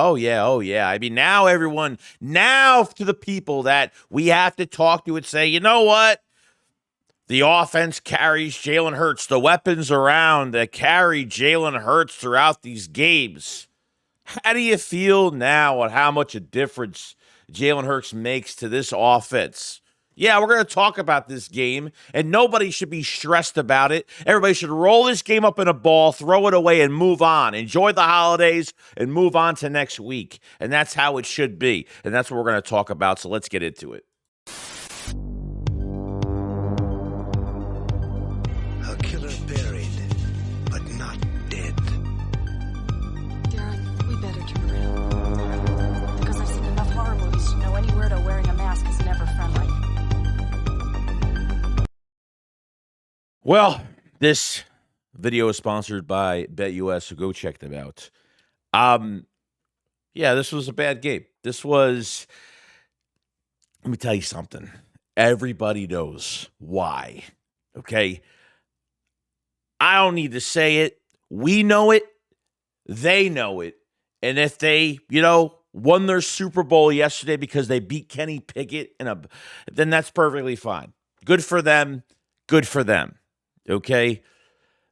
Oh yeah, oh yeah. I mean, now to the people that we have to talk to and say, you know what? The offense carries Jalen Hurts. The weapons around that carry Jalen Hurts throughout these games. How do you feel now on how much a difference Jalen Hurts makes to this offense? Yeah, we're going to talk about this game, and nobody should be stressed about it. Everybody should roll this game up in a ball, throw it away, and move on. Enjoy the holidays and move on to next week. And that's how it should be. And that's what we're going to talk about. So let's get into it. A killer buried, but not dead. Darren, we better turn around. Because I've seen enough horror movies to know any weirdo wearing a mask is never friendly. Well, this video is sponsored by BetUS, so go check them out. Yeah, this was a bad game. Let me tell you something. Everybody knows why. Okay? I don't need to say it. We know it. They know it. And if they, won their Super Bowl yesterday because they beat Kenny Pickett, then that's perfectly fine. Good for them. Good for them. Okay?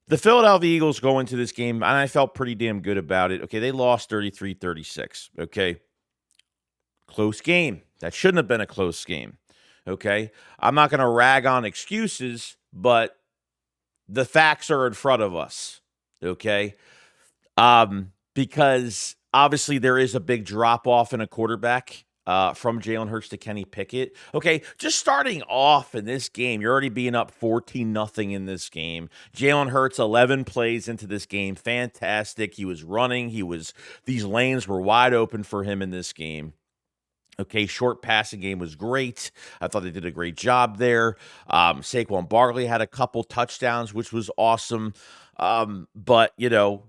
The Philadelphia Eagles go into this game, and I felt pretty damn good about it. Okay, they lost 33-36. Okay? Close game. That shouldn't have been a close game. Okay? I'm not going to rag on excuses, but the facts are in front of us, okay? Because obviously there is a big drop-off in a quarterback from Jalen Hurts to Kenny Pickett. Okay, just starting off in this game, you're already being up 14-0 in this game. Jalen Hurts, 11 plays into this game. Fantastic. He was running. These lanes were wide open for him in this game. Okay, short passing game was great. I thought they did a great job there. Saquon Barkley had a couple touchdowns, which was awesome. But,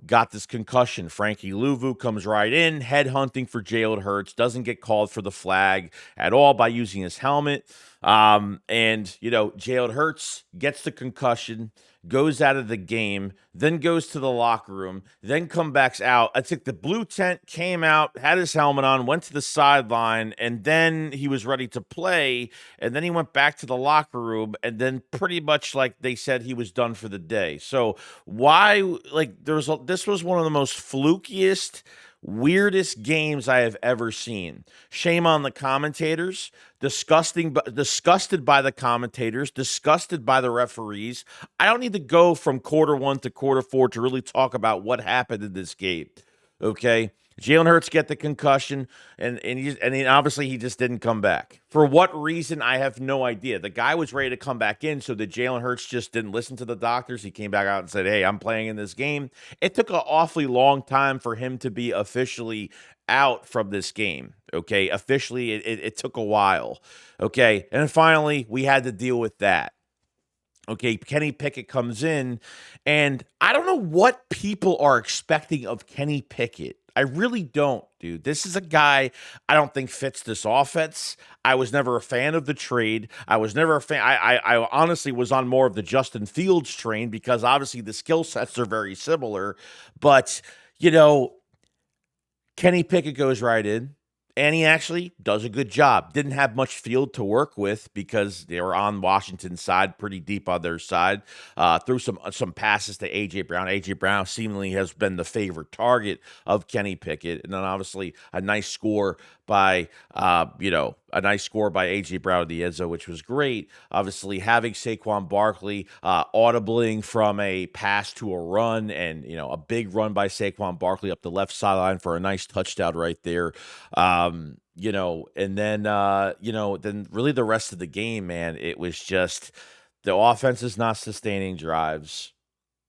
got this concussion. Frankie Louvu comes right in, head hunting for Jalen Hurts, doesn't get called for the flag at all by using his helmet. Jalen Hurts gets the concussion, goes out of the game, then goes to the locker room, then comes back out. I think the blue tent came out, had his helmet on, went to the sideline, and then he was ready to play. And then he went back to the locker room, and then pretty much like they said he was done for the day. So this was one of the most flukiest, weirdest games I have ever seen. Shame on the commentators. Disgusted by the commentators, disgusted by the referees. I don't need to go from quarter one to quarter four to really talk about what happened in this game. Okay? Jalen Hurts get the concussion, and obviously he just didn't come back. For what reason, I have no idea. The guy was ready to come back in, so that Jalen Hurts just didn't listen to the doctors. He came back out and said, hey, I'm playing in this game. It took an awfully long time for him to be officially out from this game. Okay, officially, it took a while. Okay, and finally, we had to deal with that. Okay, Kenny Pickett comes in, and I don't know what people are expecting of Kenny Pickett. I really don't, dude. This is a guy I don't think fits this offense. I was never a fan of the trade. I was never a fan. I honestly was on more of the Justin Fields train because obviously the skill sets are very similar. But, Kenny Pickett goes right in, and he actually does a good job. Didn't have much field to work with because they were on Washington's side, pretty deep on their side. Threw some passes to A.J. Brown. A.J. Brown seemingly has been the favorite target of Kenny Pickett. And then obviously a nice score by A.J. Brown of the Enzo, which was great. Obviously having Saquon Barkley audibling from a pass to a run, and a big run by Saquon Barkley up the left sideline for a nice touchdown right there. And then really the rest of the game, man, it was just the offense is not sustaining drives.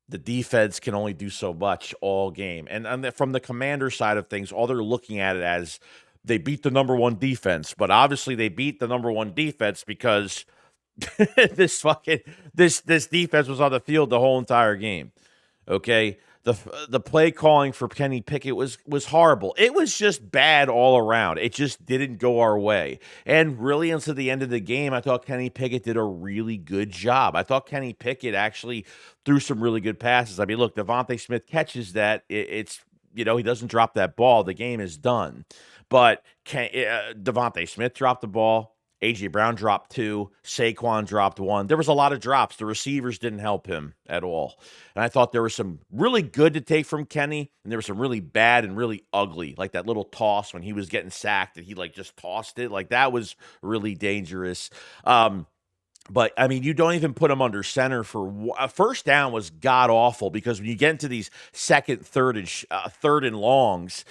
The defense can only do so much all game. And from the Commander side of things, all they're looking at it as they beat the number one defense, but obviously they beat the number one defense because this defense was on the field the whole entire game. Okay, the play calling for Kenny Pickett was horrible. It was just bad all around. It just didn't go our way. And really, until the end of the game, I thought Kenny Pickett did a really good job. I thought Kenny Pickett actually threw some really good passes. I mean, look, Devontae Smith catches that. It's he doesn't drop that ball, the game is done. But Devontae Smith dropped the ball. A.J. Brown dropped 2. Saquon dropped 1. There was a lot of drops. The receivers didn't help him at all. And I thought there was some really good to take from Kenny, and there was some really bad and really ugly, like that little toss when he was getting sacked and he just tossed it. Like that was really dangerous. But I mean, you don't even put him under center for first down was god awful, because when you get into these second, third, and longs,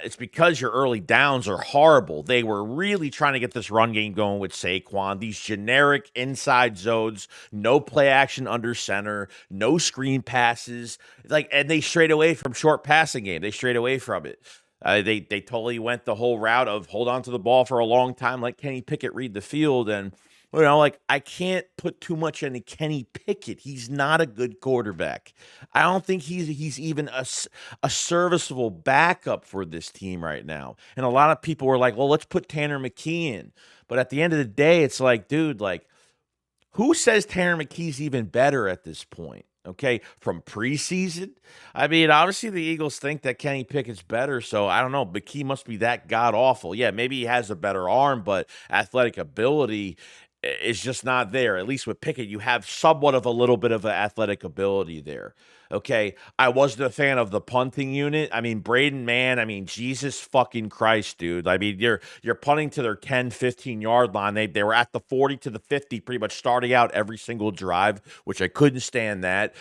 it's because your early downs are horrible. They were really trying to get this run game going with Saquon. These generic inside zones, no play action under center, no screen passes, and they strayed away from short passing game. They strayed away from it. They totally went the whole route of hold on to the ball for a long time, like Kenny Pickett read the field. And I can't put too much into Kenny Pickett. He's not a good quarterback. I don't think he's even a serviceable backup for this team right now. And a lot of people were like, well, let's put Tanner McKee in. But at the end of the day, it's like, dude, who says Tanner McKee's even better at this point? Okay, from preseason? I mean, obviously the Eagles think that Kenny Pickett's better, so I don't know. McKee must be that god-awful. Yeah, maybe he has a better arm, but athletic ability is just not there. At least with Pickett, you have somewhat of a little bit of an athletic ability there. Okay, I wasn't a fan of the punting unit. I mean, Braden Mann, Jesus fucking Christ, dude. I mean, you're punting to their 10, 15-yard line. They were at the 40 to the 50 pretty much starting out every single drive, which I couldn't stand that.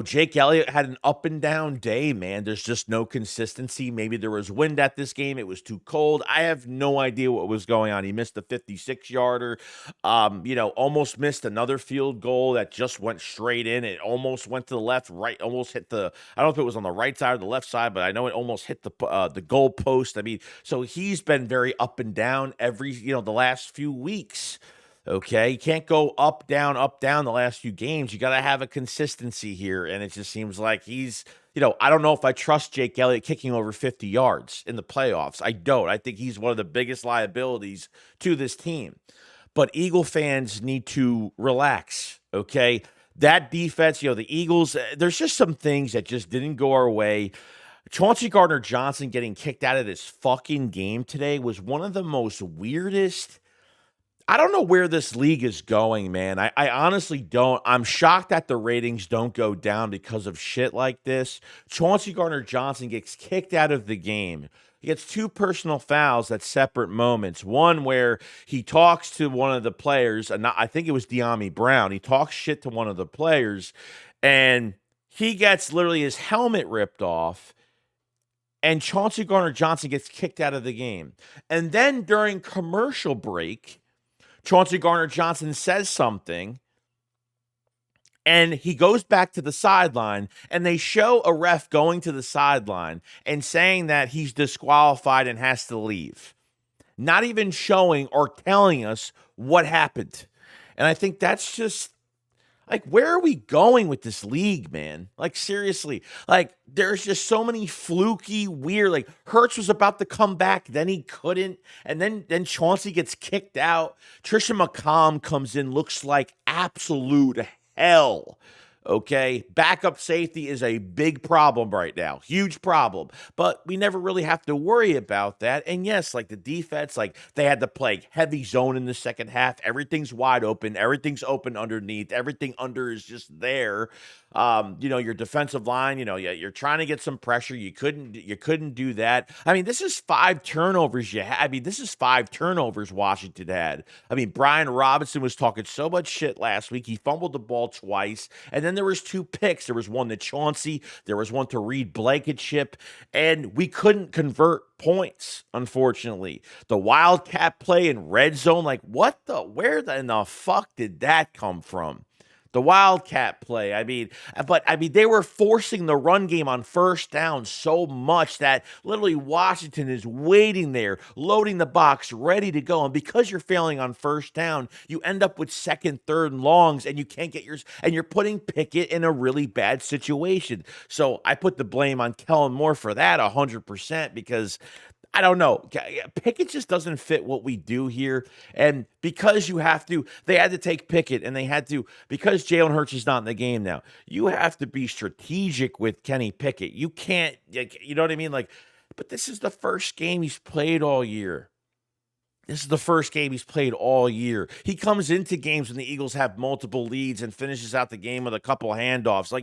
Jake Elliott had an up and down day, man. There's just no consistency. Maybe there was wind at this game. It was too cold. I have no idea what was going on. He missed a 56-yarder. Almost missed another field goal that just went straight in. It almost went to the left, right, almost hit I don't know if it was on the right side or the left side, but I know it almost hit the goal post. I mean, so he's been very up and down the last few weeks. Okay, you can't go up, down the last few games. You got to have a consistency here, and it just seems like he's, I don't know if I trust Jake Elliott kicking over 50 yards in the playoffs. I don't. I think he's one of the biggest liabilities to this team. But Eagle fans need to relax, okay? That defense, the Eagles, there's just some things that just didn't go our way. Chauncey Gardner-Johnson getting kicked out of this fucking game today was one of the most weirdest. I don't know where this league is going, man. I honestly don't. I'm shocked that the ratings don't go down because of shit like this. Chauncey Gardner-Johnson gets kicked out of the game. He gets 2 personal fouls at separate moments. One where he talks to one of the players, and I think it was De'Ami Brown. He talks shit to one of the players, and he gets literally his helmet ripped off, and Chauncey Gardner-Johnson gets kicked out of the game. And then during commercial break, Chauncey Gardner-Johnson says something, and he goes back to the sideline, and they show a ref going to the sideline and saying that he's disqualified and has to leave, not even showing or telling us what happened. And I think that's just, where are we going with this league, man? Seriously. There's just so many fluky, weird, Hurts was about to come back, then he couldn't, and then Chauncey gets kicked out. Trisha McCollum comes in, looks like absolute hell. Okay, backup safety is a big problem right now, huge problem, but we never really have to worry about that. And yes, the defense, they had to play heavy zone in the second half. Everything's wide open, everything's open underneath, everything under is just there. Your defensive line, you're trying to get some pressure. You couldn't do that. This is 5 turnovers this is 5 turnovers Washington had. Brian Robinson was talking so much shit last week. He fumbled the ball twice, and then there was 2 picks. There was one to Chauncey, there was one to Reed Blankenship, and we couldn't convert points, unfortunately. The Wildcat play in red zone, where in the fuck did that come from? The Wildcat play. They were forcing the run game on first down so much that literally Washington is waiting there, loading the box, ready to go. And because you're failing on first down, you end up with second, third, and longs, and you can't get yours, and you're putting Pickett in a really bad situation. So I put the blame on Kellen Moore for that 100%, because I don't know. Pickett just doesn't fit what we do here. And because they had to take Pickett and because Jalen Hurts is not in the game now, you have to be strategic with Kenny Pickett. You can't, you know what I mean? But this is the first game he's played all year. This is the first game he's played all year. He comes into games when the Eagles have multiple leads and finishes out the game with a couple handoffs.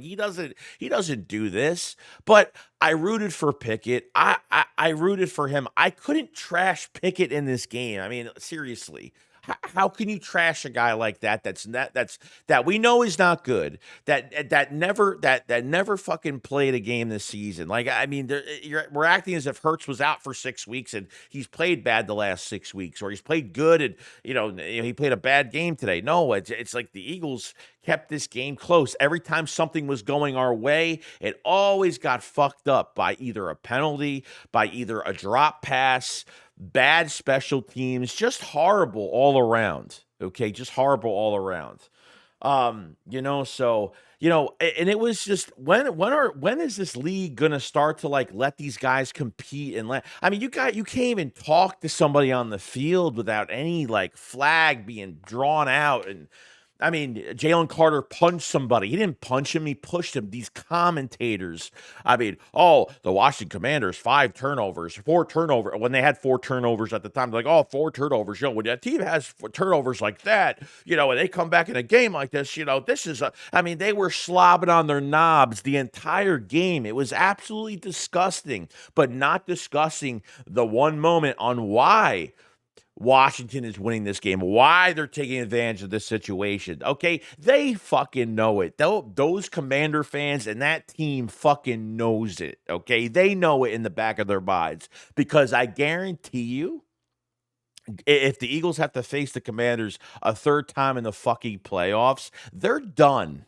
He doesn't do this. But I rooted for Pickett. I rooted for him. I couldn't trash Pickett in this game. I mean, seriously. How can you trash a guy like that? That we know is not good. That never fucking played a game this season. I mean, we're acting as if Hurts was out for 6 weeks and he's played bad the last 6 weeks, or he's played good and he played a bad game today. No, it's like the Eagles kept this game close. Every time something was going our way, it always got fucked up by either a penalty, by either a drop pass, bad special teams, just horrible all around. Okay, just horrible all around. And it was just when is this league gonna start to let these guys compete I mean, you can't even talk to somebody on the field without any flag being drawn out. And I mean, Jalen Carter punched somebody. He didn't punch him. He pushed him. These commentators. I mean, the Washington Commanders, 4 turnovers. When they had 4 turnovers at the time, they're like, 4 turnovers. When a team has turnovers like that, and they come back in a game like this, this is they were slobbing on their knobs the entire game. It was absolutely disgusting, but not discussing the one moment on why Washington is winning this game, why they're taking advantage of this situation. Okay, they fucking know it. Those Commander fans and that team fucking knows it. Okay, they know it in the back of their minds, because I guarantee you, if the Eagles have to face the Commanders a third time in the fucking playoffs, they're done.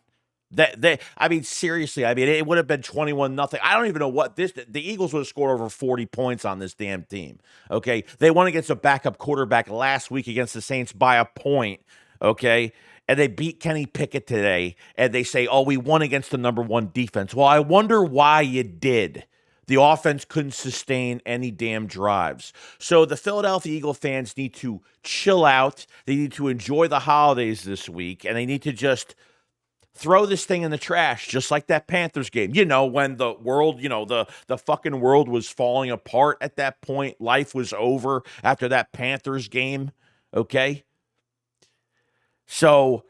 Seriously, it would have been 21-0. I don't even know the Eagles would have scored over 40 points on this damn team. Okay. They won against a backup quarterback last week against the Saints by a point. Okay. And they beat Kenny Pickett today. And they say, we won against the number 1 defense. Well, I wonder why you did. The offense couldn't sustain any damn drives. So the Philadelphia Eagle fans need to chill out. They need to enjoy the holidays this week. And they need to just throw this thing in the trash, just like that Panthers game. When the world, the fucking world was falling apart at that point. Life was over after that Panthers game. Okay? So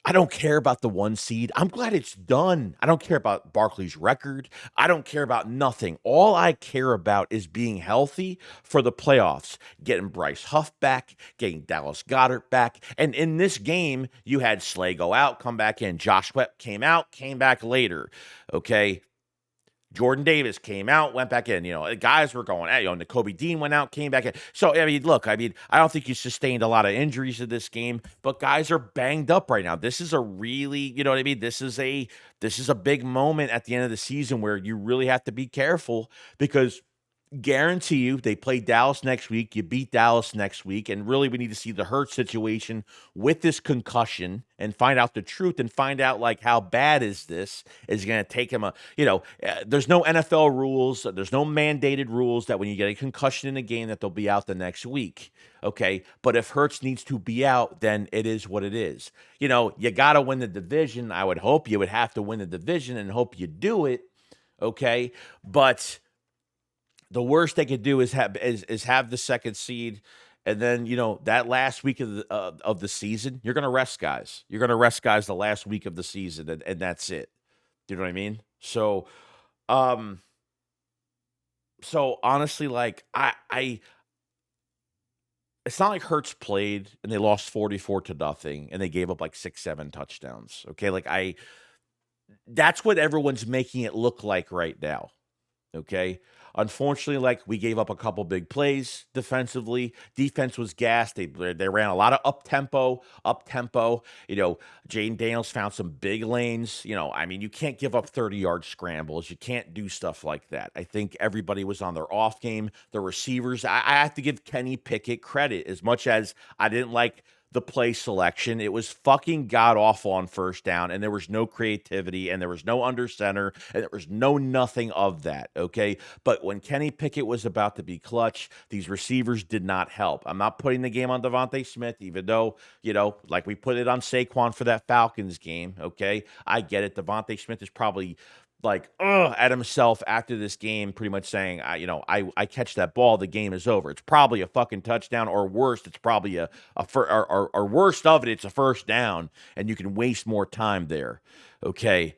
I don't care about the 1 seed. I'm glad it's done. I don't care about Barkley's record. I don't care about nothing. All I care about is being healthy for the playoffs, getting Bryce Huff back, getting Dallas Goedert back. And in this game, you had Slay go out, come back in. Josh Sweat came out, came back later. Okay. Jordan Davis came out, went back in. Guys were going, Nakobe Dean went out, came back in. So, look, I don't think you sustained a lot of injuries in this game, but guys are banged up right now. This is a really, this is a big moment at the end of the season where you really have to be careful, because guarantee you they play Dallas next week. You beat Dallas next week. And really, we need to see the Hurts situation with this concussion and find out the truth and find out how bad is this. Is going to take him there's no NFL rules. There's no mandated rules that when you get a concussion in a game that they'll be out the next week. Okay. But if Hurts needs to be out, then it is what it is. You got to win the division. I would hope you would have to win the division and hope you do it. Okay. But the worst they could do is have the 2nd seed, and then that last week of the season, you're gonna rest guys. You're gonna rest guys the last week of the season, and that's it. Do you know what I mean? So, honestly, I it's not like Hurts played and they lost 44-0 and they gave up 6-7 touchdowns. Okay, that's what everyone's making it look like right now. Okay. Unfortunately, we gave up a couple big plays defensively. Defense was gassed. They ran a lot of up tempo. Jaden Daniels found some big lanes. You can't give up 30-yard scrambles. You can't do stuff like that. I think everybody was on their off game. The receivers, I have to give Kenny Pickett credit. As much as I didn't like the play selection. It was fucking god awful on first down, and there was no creativity, and there was no under center, and there was no nothing of that. Okay. But when Kenny Pickett was about to be clutch, these receivers did not help. I'm not putting the game on Devontae Smith, even though, like we put it on Saquon for that Falcons game. Okay. I get it. Devontae Smith is probably like at himself after this game, pretty much saying, I catch that ball, the game is over. It's probably a fucking touchdown, or worst, it's probably or worst of it, it's a first down, and you can waste more time there. Okay,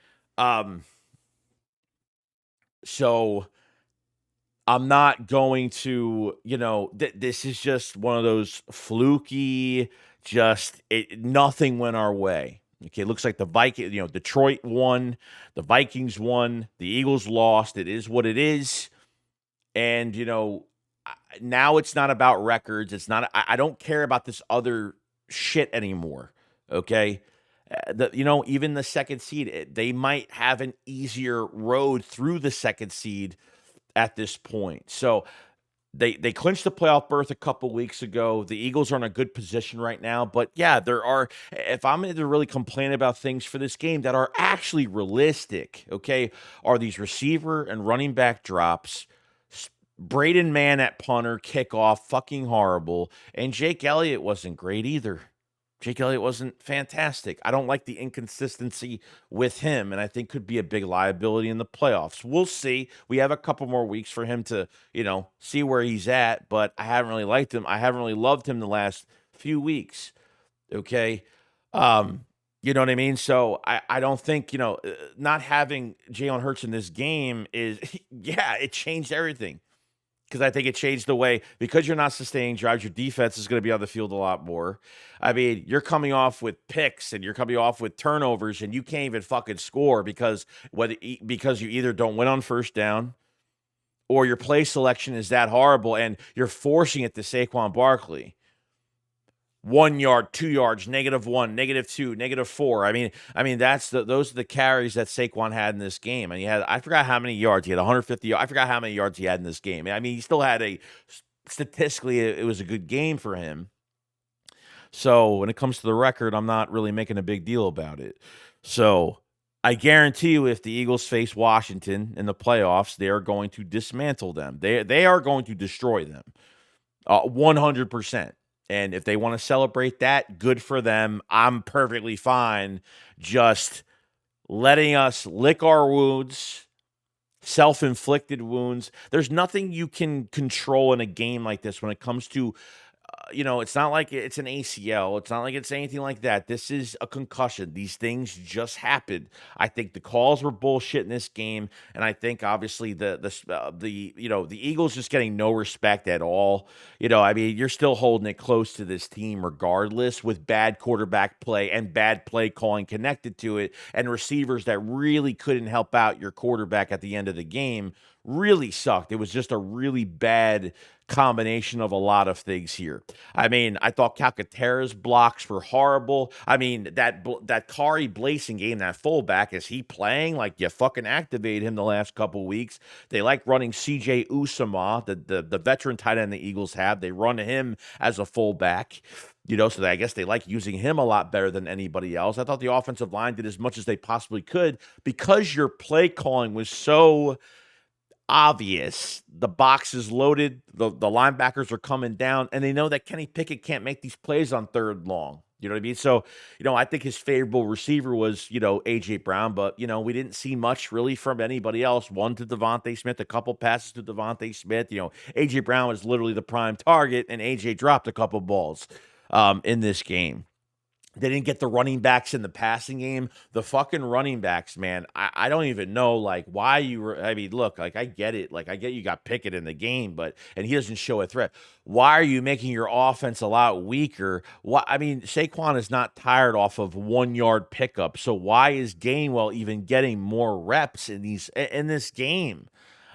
so I'm not going to, this is just one of those fluky, nothing went our way. Okay, it looks like the Detroit won, the Vikings won, the Eagles lost. It is what it is. And, now it's not about records. It's not, I don't care about this other shit anymore. Okay. Even the second seed, they might have an easier road through the second seed at this point. So they clinched the playoff berth a couple weeks ago. The Eagles are in a good position right now. But yeah, if I'm going to really complain about things for this game that are actually realistic, okay, are these receiver and running back drops. Braden Mann at punter, kickoff, fucking horrible. And Jake Elliott wasn't great either. Jake Elliott wasn't fantastic. I don't like the inconsistency with him, and I think could be a big liability in the playoffs. We'll see. We have a couple more weeks for him to, see where he's at, but I haven't really liked him. I haven't really loved him the last few weeks. Okay. You know what I mean? So I don't think, not having Jalen Hurts in this game is, yeah, it changed everything. Because I think it changed the way, because you're not sustaining drives, your defense is going to be on the field a lot more. I mean, you're coming off with picks and you're coming off with turnovers, and you can't even fucking score because you either don't win on first down, or your play selection is that horrible and you're forcing it to Saquon Barkley. 1 yard, 2 yards, -1, -2, -4. I mean, those are the carries that Saquon had in this game. And I forgot how many yards he had, 150. I forgot how many yards he had in this game. I mean, he still had statistically, it was a good game for him. So when it comes to the record, I'm not really making a big deal about it. So I guarantee you, if the Eagles face Washington in the playoffs, they are going to dismantle them. They are going to destroy them, 100%. And if they want to celebrate that, good for them. I'm perfectly fine just letting us lick our wounds, self-inflicted wounds. There's nothing you can control in a game like this when it comes to, it's not like it's an ACL. It's not like it's anything like that. This is a concussion. These things just happen. I think the calls were bullshit in this game, and I think obviously the Eagles just getting no respect at all. I mean, you're still holding it close to this team regardless, with bad quarterback play and bad play calling connected to it, and receivers that really couldn't help out your quarterback at the end of the game. Really sucked. It was just a really bad combination of a lot of things here. I mean, I thought Calcaterra's blocks were horrible. I mean, that Kari Blasing game, that fullback, is he playing? Like, you fucking activate him the last couple weeks. They like running CJ Usama, the veteran tight end the Eagles have. They run him as a fullback. So I guess they like using him a lot better than anybody else. I thought the offensive line did as much as they possibly could because your play calling was so obvious. The box is loaded. The linebackers are coming down, and they know that Kenny Pickett can't make these plays on third long. You know what I mean? So, I think his favorable receiver was, A.J. Brown, but, we didn't see much really from anybody else. One to Devontae Smith, a couple passes to Devontae Smith. A.J. Brown was literally the prime target, and A.J. dropped a couple balls in this game. They didn't get the running backs in the passing game. The fucking running backs, man, I don't even know, like, why I mean, look, like, I get it. Like, I get you got Pickett in the game, and he doesn't show a threat. Why are you making your offense a lot weaker? I mean, Saquon is not tired off of 1 yard pickup. So why is Gainwell even getting more reps in this game?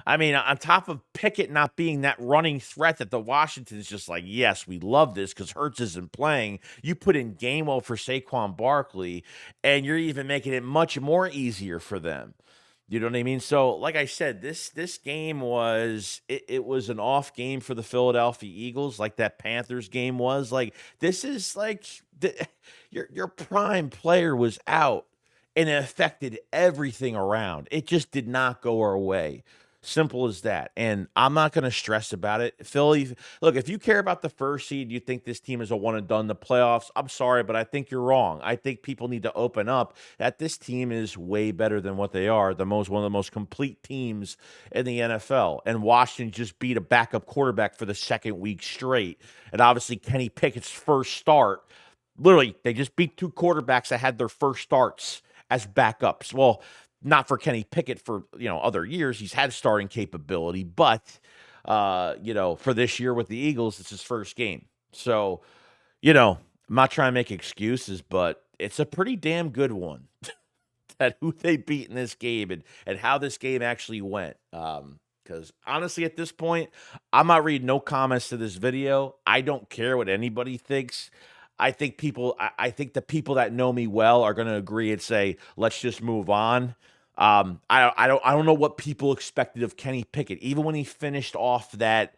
I mean, on top of Pickett not being that running threat that the Washington's just like, yes, we love this because Hurts isn't playing. You put in Gainwell for Saquon Barkley, and you're even making it much more easier for them. You know what I mean? So, like I said, this game was it was an off game for the Philadelphia Eagles, like that Panthers game was. Like this is like your prime player was out, and it affected everything around. It just did not go our way. Simple as that. And I'm not going to stress about it. Philly, look, if you care about the first seed, you think this team is a one and done in the playoffs. I'm sorry, but I think you're wrong. I think people need to open up that this team is way better than what they are. One of the most complete teams in the NFL. And Washington just beat a backup quarterback for the second week straight. And obviously Kenny Pickett's first start. Literally, they just beat two quarterbacks that had their first starts as backups. Well, not for Kenny Pickett for, other years. He's had starting capability, but for this year with the Eagles, it's his first game. So, I'm not trying to make excuses, but it's a pretty damn good one at who they beat in this game and how this game actually went. Because honestly, at this point, I'm not reading no comments to this video. I don't care what anybody thinks. I think I think the people that know me well are going to agree and say, let's just move on. I don't know what people expected of Kenny Pickett, even when he finished off that.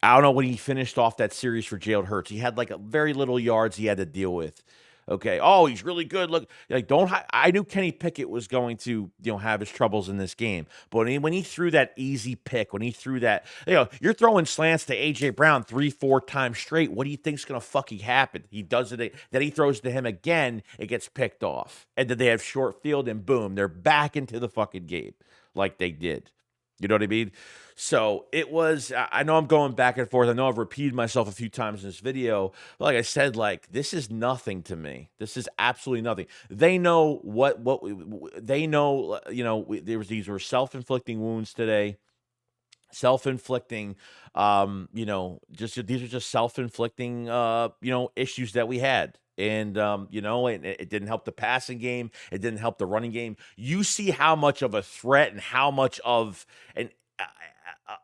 I don't know when he finished off that series for Jalen Hurts. He had like a very little yards he had to deal with. Okay. Oh, he's really good. Look, like I knew Kenny Pickett was going to, have his troubles in this game. But when he threw that easy pick, when he threw that, you're throwing slants to AJ Brown 3-4 times straight. What do you think's going to fucking happen? He does it. Then he throws to him again. It gets picked off. And then they have short field and boom, they're back into the fucking game like they did. You know what I mean? So it was, I know I'm going back and forth. I know I've repeated myself a few times in this video. But like I said, like, this is nothing to me. This is absolutely nothing. They know they know, these were self-inflicting wounds today. Self-inflicting, these are just self-inflicting, issues that we had. And, it didn't help the passing game. It didn't help the running game. You see how much of a threat and how much of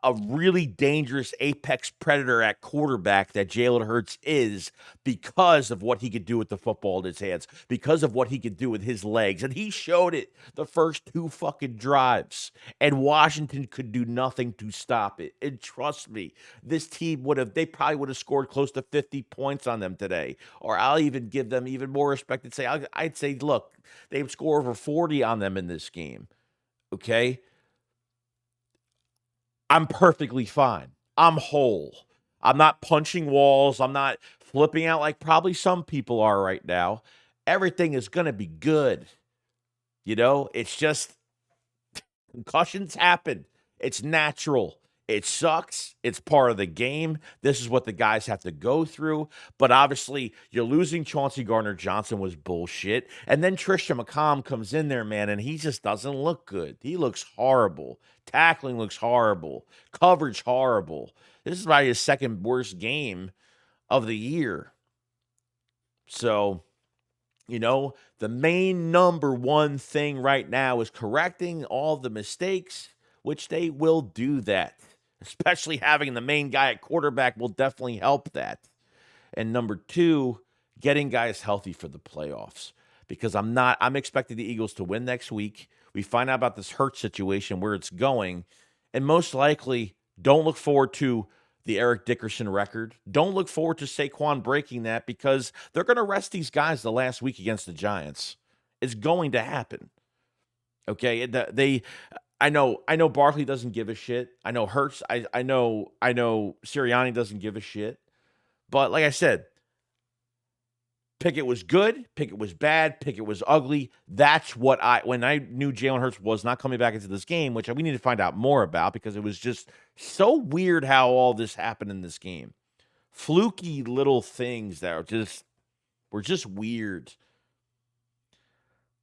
a really dangerous apex predator at quarterback that Jalen Hurts is because of what he could do with the football in his hands, because of what he could do with his legs. And he showed it the first two fucking drives. And Washington could do nothing to stop it. And trust me, this team they probably would have scored close to 50 points on them today. Or I'll even give them even more respect and say, I'd say, look, they would score over 40 on them in this game. Okay? I'm perfectly fine. I'm whole. I'm not punching walls. I'm not flipping out like probably some people are right now. Everything is going to be good. It's just concussions happen. It's natural. It sucks. It's part of the game. This is what the guys have to go through. But obviously, you're losing Chauncey Gardner-Johnson was bullshit. And then Tristan McCollum comes in there, man, and he just doesn't look good. He looks horrible. Tackling looks horrible. Coverage horrible. This is probably his second worst game of the year. So, the main number one thing right now is correcting all the mistakes, which they will do that. Especially having the main guy at quarterback will definitely help that. And number two, getting guys healthy for the playoffs. Because I'm expecting the Eagles to win next week. We find out about this Hurts situation, where it's going. And most likely, don't look forward to the Eric Dickerson record. Don't look forward to Saquon breaking that, because they're going to rest these guys the last week against the Giants. It's going to happen. Okay? I know Barkley doesn't give a shit. I know Hurts. I know Sirianni doesn't give a shit. But like I said, Pickett was good. Pickett was bad. Pickett was ugly. That's what when I knew Jalen Hurts was not coming back into this game, which we need to find out more about, because it was just so weird how all this happened in this game. Fluky little things that were just weird.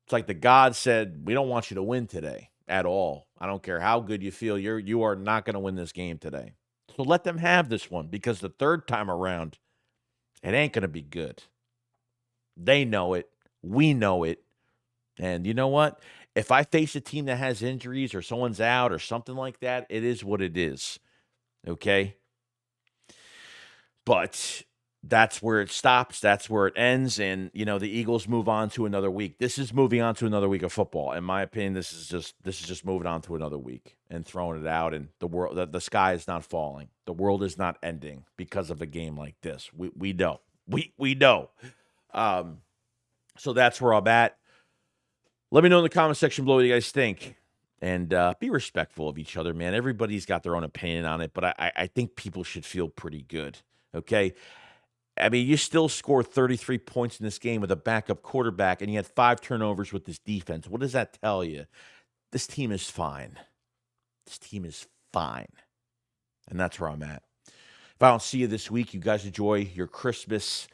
It's like the God said, we don't want you to win today at all. I don't care how good you feel. You are not going to win this game today. So let them have this one, because the third time around, it ain't going to be good. They know it. We know it. And you know what? If I face a team that has injuries or someone's out or something like that, it is what it is. Okay? But that's where it stops. That's where it ends. And, the Eagles move on to another week. This is moving on to another week of football. In my opinion, this is just moving on to another week and throwing it out. And the sky is not falling. The world is not ending because of a game like this. We know. We know. So that's where I'm at. Let me know in the comment section below what you guys think. And be respectful of each other, man. Everybody's got their own opinion on it, but I think people should feel pretty good, okay? I mean, you still scored 33 points in this game with a backup quarterback, and you had 5 turnovers with this defense. What does that tell you? This team is fine. This team is fine. And that's where I'm at. If I don't see you this week, you guys enjoy your Christmas.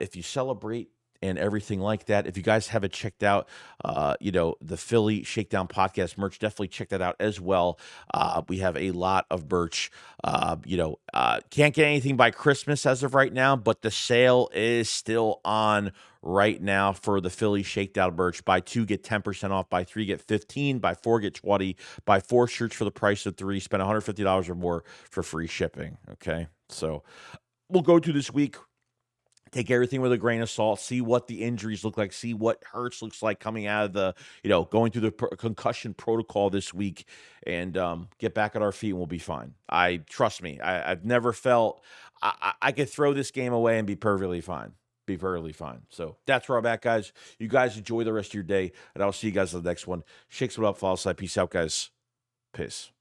If you celebrate and everything like that, if you guys haven't checked out, the Philly Shakedown podcast merch, definitely check that out as well. We have a lot of merch. Can't get anything by Christmas as of right now, but the sale is still on right now for the Philly Shakedown merch. Buy 2, get 10% off. Buy 3, get 15. Buy 4, get 20. Buy 4 shirts for the price of 3. Spend $150 or more for free shipping. Okay, so we'll go to this week. Take everything with a grain of salt, see what the injuries look like, see what Hurts looks like coming out of the, going through the concussion protocol this week, and get back at our feet and we'll be fine. Trust me, I've never felt I could throw this game away and be perfectly fine. Be perfectly fine. So that's where I'm at, guys. You guys enjoy the rest of your day, and I'll see you guys in the next one. Shakes it up, follow side. Peace out, guys. Peace.